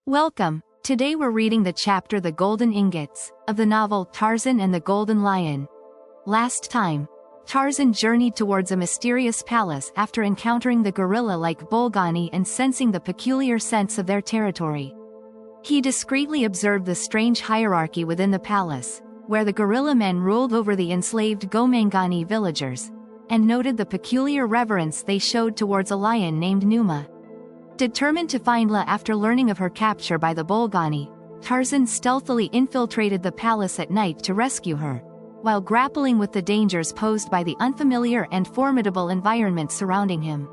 Welcome. Today we're reading the chapter The Golden Ingots of the novel Tarzan and the Golden Lion. Last time, Tarzan journeyed towards a mysterious palace after encountering the gorilla-like Bolgani and sensing the peculiar sense of their territory. He discreetly observed the strange hierarchy within the palace, where the gorilla men ruled over the enslaved Gomangani villagers, and noted the peculiar reverence they showed towards a lion named Numa. Determined to find La after learning of her capture by the Bolgani, Tarzan stealthily infiltrated the palace at night to rescue her, while grappling with the dangers posed by the unfamiliar and formidable environment surrounding him.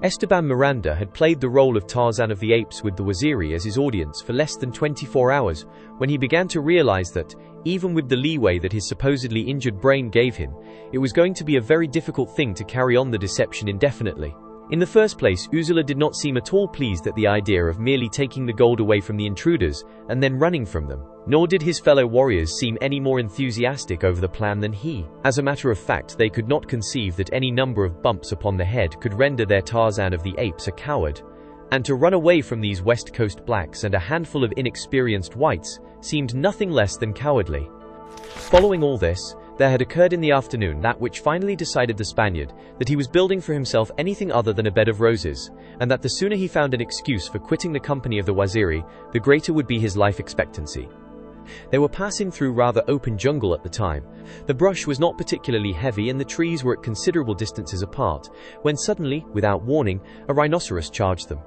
Esteban Miranda had played the role of Tarzan of the Apes with the Waziri as his audience for less than 24 hours, when he began to realize that, even with the leeway that his supposedly injured brain gave him, it was going to be a very difficult thing to carry on the deception indefinitely. In the first place, Ursula did not seem at all pleased at the idea of merely taking the gold away from the intruders and then running from them, nor did his fellow warriors seem any more enthusiastic over the plan than he. As a matter of fact, they could not conceive that any number of bumps upon the head could render their Tarzan of the Apes a coward, and to run away from these West Coast blacks and a handful of inexperienced whites seemed nothing less than cowardly. Following all this, there had occurred in the afternoon that which finally decided the Spaniard that he was building for himself anything other than a bed of roses, and that the sooner he found an excuse for quitting the company of the Waziri, the greater would be his life expectancy. They were passing through rather open jungle at the time. The brush was not particularly heavy and the trees were at considerable distances apart, when suddenly, without warning, a rhinoceros charged them.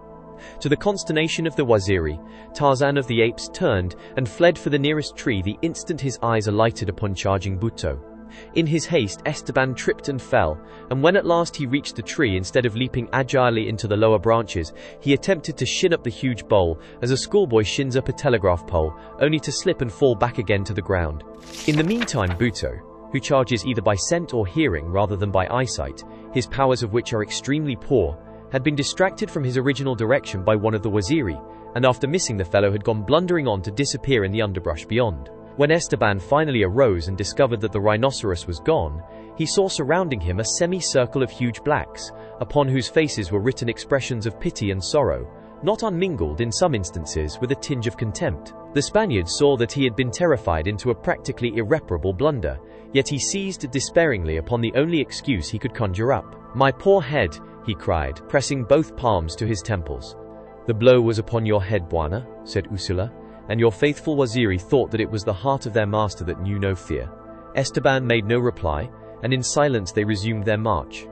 To the consternation of the Waziri, Tarzan of the Apes turned and fled for the nearest tree the instant his eyes alighted upon charging Buto. In his haste, Esteban tripped and fell, and when at last he reached the tree, instead of leaping agilely into the lower branches, he attempted to shin up the huge bole as a schoolboy shins up a telegraph pole, only to slip and fall back again to the ground. In the meantime, Buto, who charges either by scent or hearing rather than by eyesight, his powers of which are extremely poor, had been distracted from his original direction by one of the Waziri, and after missing the fellow had gone blundering on to disappear in the underbrush beyond. When Esteban finally arose and discovered that the rhinoceros was gone, he saw surrounding him a semicircle of huge blacks, upon whose faces were written expressions of pity and sorrow, not unmingled in some instances with a tinge of contempt. The Spaniard saw that he had been terrified into a practically irreparable blunder, yet he seized despairingly upon the only excuse he could conjure up. "My poor head," he cried, pressing both palms to his temples. "The blow was upon your head, Bwana," said Ursula, "and your faithful Waziri thought that it was the heart of their master that knew no fear." Esteban made no reply, and in silence they resumed their march.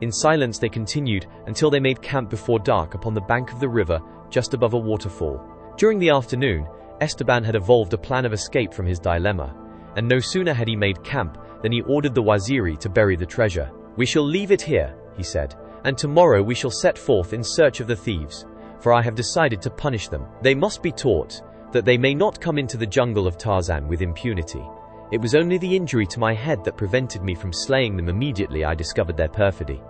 In silence they continued until they made camp before dark upon the bank of the river, just above a waterfall. During the afternoon, Esteban had evolved a plan of escape from his dilemma, and no sooner had he made camp than he ordered the Waziri to bury the treasure. "We shall leave it here," he said, "and tomorrow we shall set forth in search of the thieves, for I have decided to punish them. They must be taught that they may not come into the jungle of Tarzan with impunity. It was only the injury to my head that prevented me from slaying them immediately I discovered their perfidy."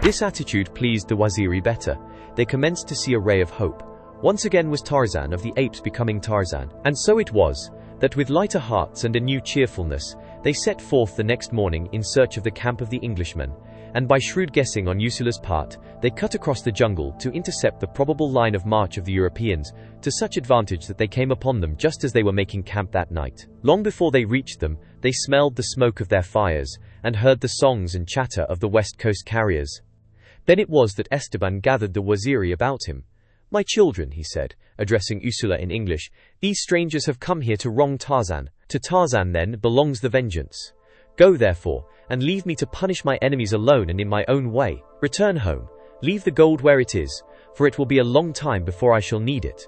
This attitude pleased the Waziri better. They commenced to see a ray of hope. Once again was Tarzan of the Apes becoming Tarzan, and so it was that with lighter hearts and a new cheerfulness, they set forth the next morning in search of the camp of the Englishmen, and by shrewd guessing on Ursula's part, they cut across the jungle to intercept the probable line of march of the Europeans, to such advantage that they came upon them just as they were making camp that night. Long before they reached them, they smelled the smoke of their fires, and heard the songs and chatter of the West Coast carriers. Then it was that Esteban gathered the Waziri about him. "My children," he said, addressing Ursula in English, "these strangers have come here to wrong Tarzan. To Tarzan, then, belongs the vengeance. Go, therefore, and leave me to punish my enemies alone and in my own way. Return home, leave the gold where it is, for it will be a long time before I shall need it."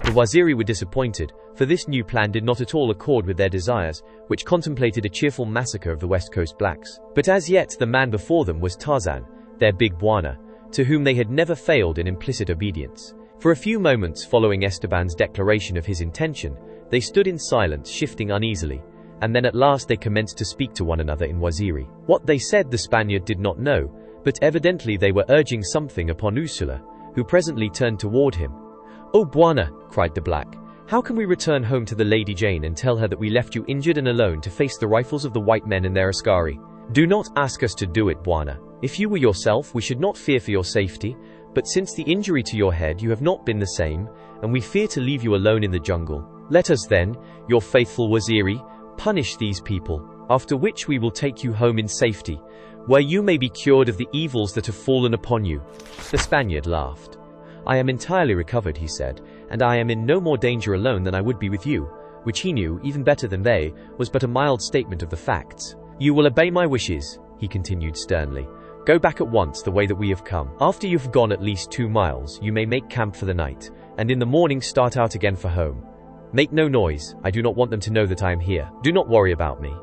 The Waziri were disappointed, for this new plan did not at all accord with their desires, which contemplated a cheerful massacre of the West Coast blacks. But as yet the man before them was Tarzan, their big Bwana, to whom they had never failed in implicit obedience. For a few moments following Esteban's declaration of his intention, they stood in silence, shifting uneasily, and then at last they commenced to speak to one another in Waziri. What they said the Spaniard did not know, but evidently they were urging something upon Ursula, who presently turned toward him. "Oh, Bwana," cried the black, "how can we return home to the Lady Jane and tell her that we left you injured and alone to face the rifles of the white men and their askari? Do not ask us to do it, Bwana. If you were yourself, we should not fear for your safety, But since the injury to your head you have not been the same, and we fear to leave you alone in the jungle. Let us then, your faithful Waziri, punish these people, after which we will take you home in safety, where you may be cured of the evils that have fallen upon you." The Spaniard laughed. "I am entirely recovered," he said, "and I am in no more danger alone than I would be with you," which he knew, even better than they, was but a mild statement of the facts. "You will obey my wishes," he continued sternly. "Go back at once the way that we have come. After you have gone at least 2 miles, you may make camp for the night, and in the morning start out again for home. Make no noise, I do not want them to know that I am here. Do not worry about me.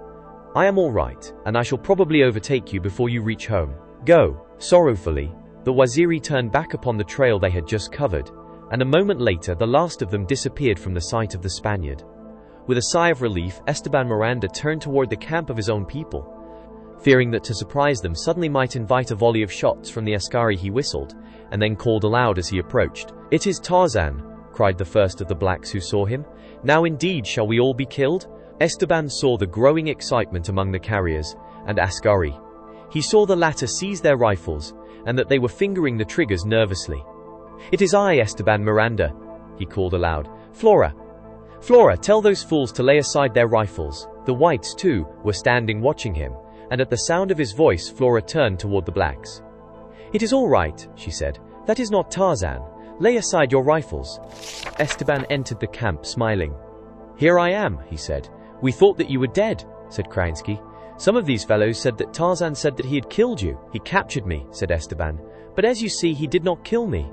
I am all right, and I shall probably overtake you before you reach home. Go." Sorrowfully, the Waziri turned back upon the trail they had just covered, and a moment later the last of them disappeared from the sight of the Spaniard. With a sigh of relief, Esteban Miranda turned toward the camp of his own people, fearing that to surprise them suddenly might invite a volley of shots from the askari. He whistled, and then called aloud as he approached. "It is Tarzan," cried the first of the blacks who saw him. "Now indeed shall we all be killed?" Esteban saw the growing excitement among the carriers and askari. He saw the latter seize their rifles, and that they were fingering the triggers nervously. "It is I, Esteban Miranda," he called aloud. Flora, tell those fools to lay aside their rifles." The whites, too, were standing watching him, and at the sound of his voice Flora turned toward the blacks. "It is all right," she said. "That is not Tarzan. Lay aside your rifles." Esteban entered the camp smiling. "Here I am," he said. "We thought that you were dead," said Kransky. "Some of these fellows said that Tarzan said that he had killed you." "He captured me," said Esteban. "But as you see, he did not kill me.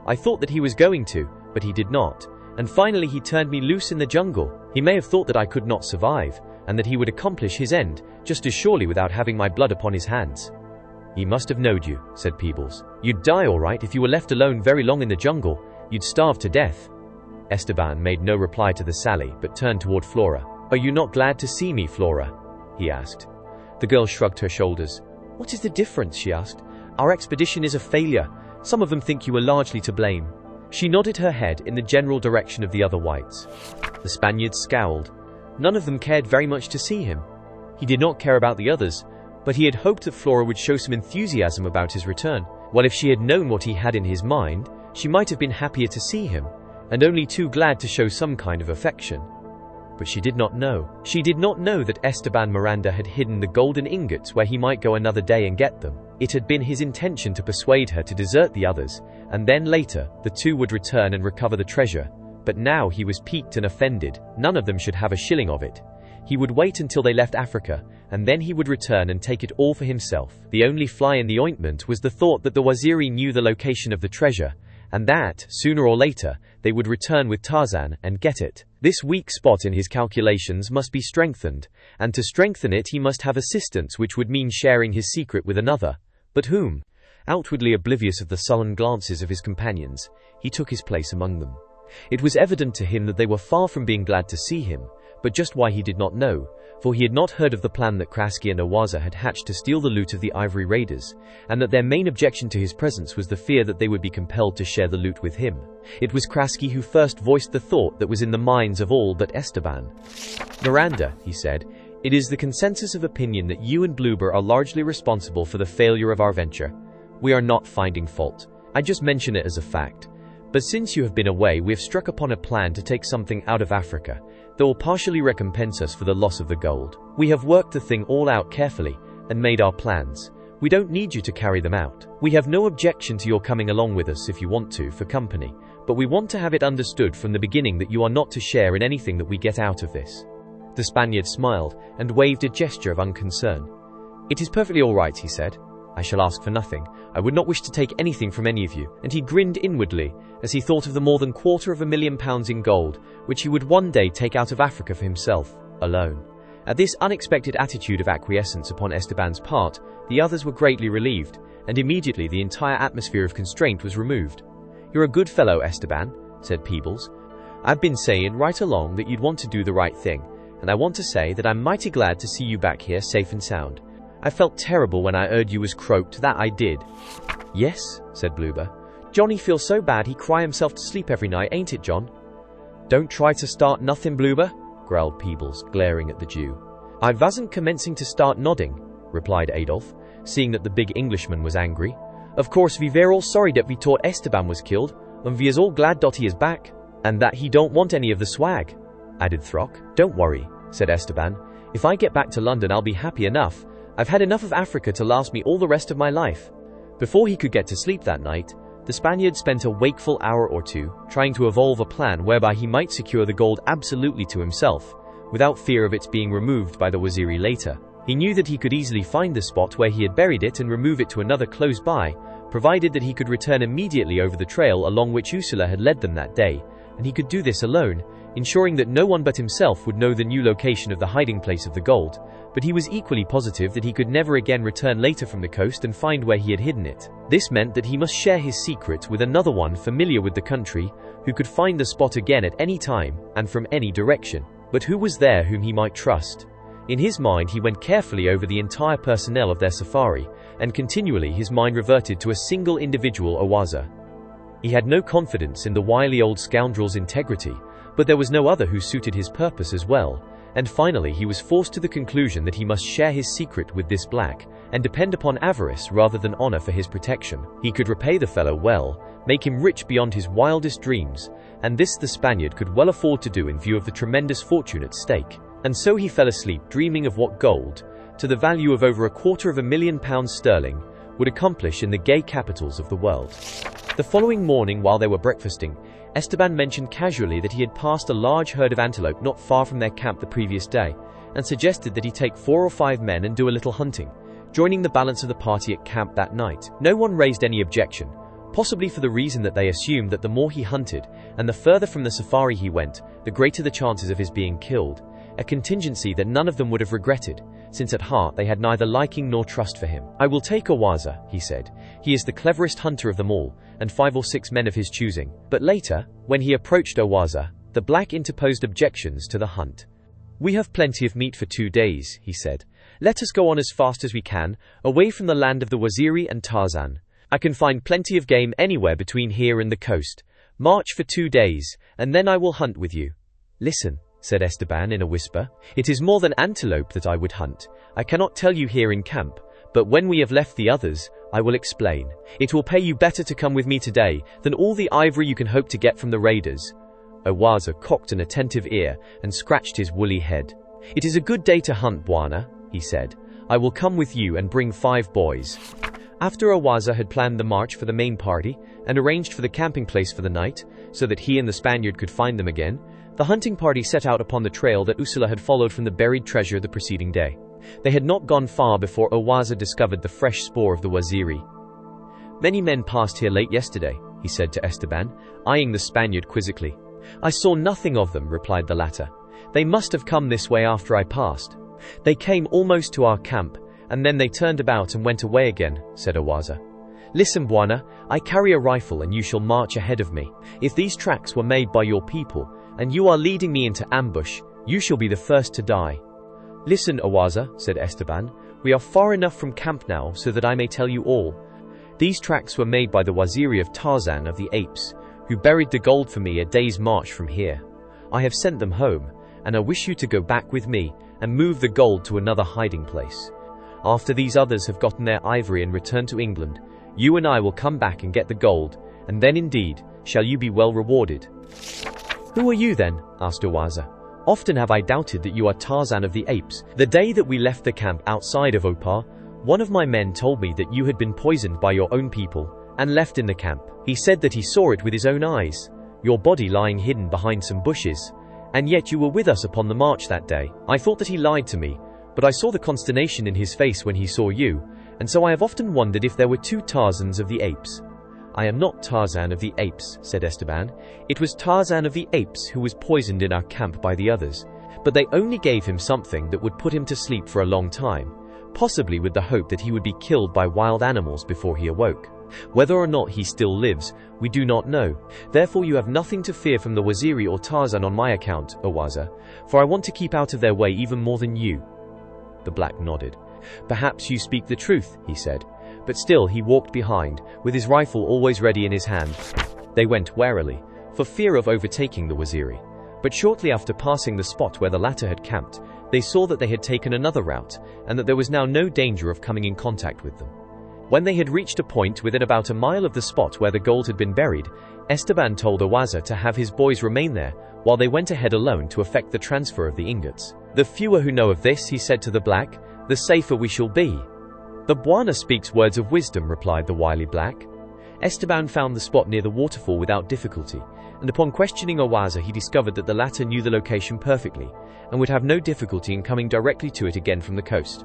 I thought that he was going to, but he did not. And finally he turned me loose in the jungle. He may have thought that I could not survive, and that he would accomplish his end just as surely without having my blood upon his hands." "He must have known you," said Peebles. "You'd die all right if you were left alone very long in the jungle. You'd starve to death." Esteban made no reply to the sally, but turned toward Flora. "Are you not glad to see me, Flora?" he asked. The girl shrugged her shoulders. "What is the difference?" she asked. "Our expedition is a failure. Some of them think you were largely to blame." She nodded her head in the general direction of the other whites. The Spaniards scowled. None of them cared very much to see him. He did not care about the others, but he had hoped that Flora would show some enthusiasm about his return. Well, if she had known what he had in his mind, she might have been happier to see him, and only too glad to show some kind of affection. But she did not know. She did not know that Esteban Miranda had hidden the golden ingots where he might go another day and get them. It had been his intention to persuade her to desert the others, and then later, the two would return and recover the treasure. But now he was piqued and offended. None of them should have a shilling of it. He would wait until they left Africa, and then he would return and take it all for himself. The only fly in the ointment was the thought that the Waziri knew the location of the treasure, and that, sooner or later, they would return with Tarzan and get it. This weak spot in his calculations must be strengthened, and to strengthen it he must have assistance, which would mean sharing his secret with another. But whom? Outwardly oblivious of the sullen glances of his companions, he took his place among them. It was evident to him that they were far from being glad to see him, but just why he did not know, for he had not heard of the plan that Kraski and Owaza had hatched to steal the loot of the Ivory Raiders, and that their main objection to his presence was the fear that they would be compelled to share the loot with him. It was Kraski who first voiced the thought that was in the minds of all but Esteban. "Miranda," he said, "it is the consensus of opinion that you and Bloober are largely responsible for the failure of our venture. We are not finding fault. I just mention it as a fact. But since you have been away, we have struck upon a plan to take something out of Africa that will partially recompense us for the loss of the gold. We have worked the thing all out carefully and made our plans. We don't need you to carry them out. We have no objection to your coming along with us if you want to, for company, but we want to have it understood from the beginning that you are not to share in anything that we get out of this." The Spaniard smiled and waved a gesture of unconcern. "It is perfectly all right," he said. "I shall ask for nothing. I would not wish to take anything from any of you." And he grinned inwardly as he thought of the more than £250,000 in gold, which he would one day take out of Africa for himself, alone. At this unexpected attitude of acquiescence upon Esteban's part, the others were greatly relieved, and immediately the entire atmosphere of constraint was removed. "You're a good fellow, Esteban," said Peebles. "I've been saying right along that you'd want to do the right thing, and I want to say that I'm mighty glad to see you back here safe and sound. I felt terrible when I heard you was croaked, that I did." "Yes," said Bloober. "Johnny feels so bad he cry himself to sleep every night, ain't it, John?" "Don't try to start nothing, Bloober," growled Peebles, glaring at the Jew. "I wasn't commencing to start nodding," replied Adolf, seeing that the big Englishman was angry. Of course, we were all sorry that we thought Esteban was killed, and we is all glad that he is back, and that he don't want any of the swag," added Throck. "Don't worry," said Esteban. "If I get back to London, I'll be happy enough. I've had enough of Africa to last me all the rest of my life." Before he could get to sleep that night, the Spaniard spent a wakeful hour or two trying to evolve a plan whereby he might secure the gold absolutely to himself, without fear of its being removed by the Waziri later. He knew that he could easily find the spot where he had buried it and remove it to another close by, provided that he could return immediately over the trail along which Ursula had led them that day, and he could do this alone, ensuring that no one but himself would know the new location of the hiding place of the gold. But he was equally positive that he could never again return later from the coast and find where he had hidden it. This meant that he must share his secret with another one familiar with the country, who could find the spot again at any time and from any direction. But who was there whom he might trust? In his mind, he went carefully over the entire personnel of their safari, and continually his mind reverted to a single individual, Awaza. He had no confidence in the wily old scoundrel's integrity, but there was no other who suited his purpose as well, and finally he was forced to the conclusion that he must share his secret with this black, and depend upon avarice rather than honor for his protection. He could repay the fellow well, make him rich beyond his wildest dreams, and this the Spaniard could well afford to do in view of the tremendous fortune at stake. And so he fell asleep dreaming of what gold, to the value of over £250,000, would accomplish in the gay capitals of the world. The following morning, while they were breakfasting, Esteban mentioned casually that he had passed a large herd of antelope not far from their camp the previous day, and suggested that he take 4 or 5 men and do a little hunting, joining the balance of the party at camp that night. No one raised any objection, possibly for the reason that they assumed that the more he hunted, and the further from the safari he went, the greater the chances of his being killed, a contingency that none of them would have regretted, since at heart they had neither liking nor trust for him. "I will take Awaza," he said. "He is the cleverest hunter of them all, and 5 or 6 men of his choosing." But later, when he approached Awaza, the black interposed objections to the hunt. "We have plenty of meat for 2 days," he said. "Let us go on as fast as we can, away from the land of the Waziri and Tarzan. I can find plenty of game anywhere between here and the coast. March for 2 days, and then I will hunt with you." "Listen," said Esteban in a whisper. "It is more than antelope that I would hunt. I cannot tell you here in camp, but when we have left the others, I will explain. It will pay you better to come with me today than all the ivory you can hope to get from the raiders." Awaza cocked an attentive ear and scratched his woolly head. "It is a good day to hunt, Bwana," he said. "I will come with you and bring 5 boys." After Awaza had planned the march for the main party and arranged for the camping place for the night, so that he and the Spaniard could find them again, the hunting party set out upon the trail that Ursula had followed from the buried treasure the preceding day. They had not gone far before Awaza discovered the fresh spoor of the Waziri. "Many men passed here late yesterday," he said to Esteban, eyeing the Spaniard quizzically. "I saw nothing of them," replied the latter. "They must have come this way after I passed." "They came almost to our camp, and then they turned about and went away again," said Awaza. "Listen, Bwana, I carry a rifle and you shall march ahead of me. If these tracks were made by your people, and you are leading me into ambush, you shall be the first to die." "Listen, Awaza," said Esteban, "we are far enough from camp now so that I may tell you all. These tracks were made by the Waziri of Tarzan of the Apes, who buried the gold for me a day's march from here. I have sent them home, and I wish you to go back with me and move the gold to another hiding place. After these others have gotten their ivory and returned to England, you and I will come back and get the gold, and then indeed shall you be well rewarded." "Who are you then?" asked Awaza. "Often have I doubted that you are Tarzan of the Apes. The day that we left the camp outside of Opar, one of my men told me that you had been poisoned by your own people and left in the camp. He said that he saw it with his own eyes, your body lying hidden behind some bushes, and yet you were with us upon the march that day. I thought that he lied to me, but I saw the consternation in his face when he saw you, and so I have often wondered if there were 2 Tarzans of the Apes." "I am not Tarzan of the Apes," said Esteban. "It was Tarzan of the Apes who was poisoned in our camp by the others, but they only gave him something that would put him to sleep for a long time, possibly with the hope that he would be killed by wild animals before he awoke. Whether or not he still lives, we do not know. Therefore you have nothing to fear from the Waziri or Tarzan on my account, Awaza, for I want to keep out of their way even more than you." The black nodded. "Perhaps you speak the truth," he said. But still he walked behind, with his rifle always ready in his hand. They went warily, for fear of overtaking the Waziri. But shortly after passing the spot where the latter had camped, they saw that they had taken another route, and that there was now no danger of coming in contact with them. When they had reached a point within about a mile of the spot where the gold had been buried, Esteban told Awaza to have his boys remain there, while they went ahead alone to effect the transfer of the ingots. "The fewer who know of this," he said to the black, "the safer we shall be." "The Bwana speaks words of wisdom," replied the wily black. Esteban found the spot near the waterfall without difficulty, and upon questioning Awaza he discovered that the latter knew the location perfectly, and would have no difficulty in coming directly to it again from the coast.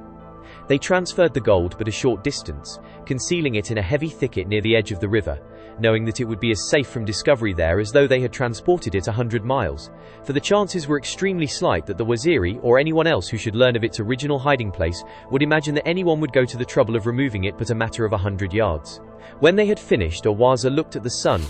They transferred the gold but a short distance, concealing it in a heavy thicket near the edge of the river, knowing that it would be as safe from discovery there as though they had transported it 100 miles, for the chances were extremely slight that the Waziri, or anyone else who should learn of its original hiding place, would imagine that anyone would go to the trouble of removing it but a matter of 100 yards. When they had finished, Awaza looked at the sun.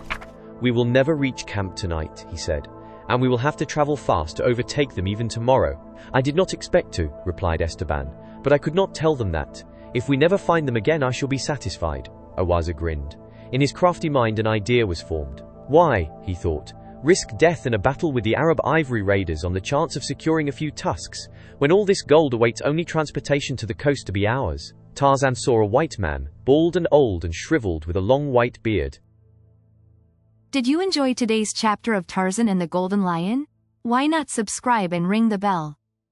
"We will never reach camp tonight," he said, "and we will have to travel fast to overtake them even tomorrow." "I did not expect to," replied Esteban, "but I could not tell them that. If we never find them again, I shall be satisfied." Awaza grinned. In his crafty mind an idea was formed. Why, he thought, risk death in a battle with the Arab ivory raiders on the chance of securing a few tusks, when all this gold awaits only transportation to the coast to be ours? Tarzan saw a white man, bald and old and shriveled with a long white beard. Did you enjoy today's chapter of Tarzan and the Golden Lion? Why not subscribe and ring the bell?